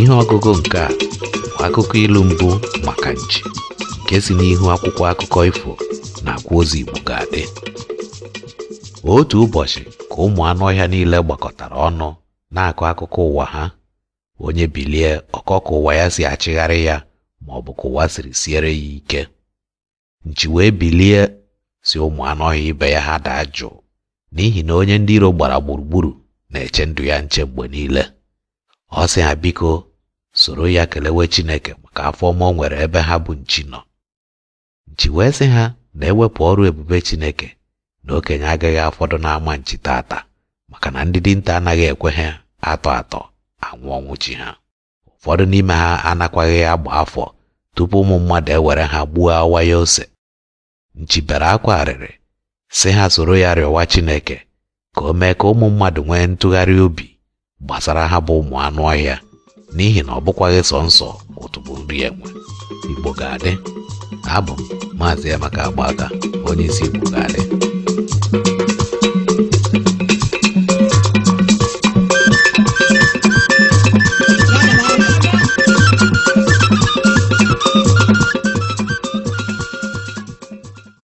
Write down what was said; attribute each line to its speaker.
Speaker 1: Ihe ọgụgụ nke a bụ akụkọ ilu mbụ maka nchi nke si n'ihu akwụkwọ akụkọ ifo na-akwa ozi Igbo ga-adị. Otu ụbọchị ka ụmụ anụ ọhịa niile gbakọtara ọnụ na-akọ akụkọ ụwa ha. Onye bilie ọkọkọ ụwa ya si achịgharị ya ma ọ bụ ka ụwa siri siere ya ike. Nchi wee bilie si ụmụ anụ ọhịa ibe ya ha daa jụụ n'ihi na onye ndị iro gbara gburugburu na-eche ndụ ya nche mgbe niile. Ọ sị ha biko soro ya kelewe Chineke maka afọ ọma o nwere ebe ha bụ nchi nọ. Nchi wee sị ha na-ewepụ ọrụ ebube Chineke na okenye agaghị afọdụ n'ama nchi tata maka na ndị dinta anaghị ekwe ha atọ anwụ ọnwụ chi ha. Ụfọdụ n'ime ha anakwaghị agba afọ tupu ụmụ mmadụ ewere ha gbuo awaye ose. Nchi bere akwa arịrị sị ha soro ya rịọwa Chineke ka o mee ka ụmụ mmadụ nwee ntụgharị obi gbasara ha bụ ụmụ anụ ọhịa n'ihi na ọ bụkwaghị sọ nsọ otu bụ nri enwe. Igbo ga-adị. Abụ m Maazị Emeka Agbaga, onye isi Igbo ga-adị.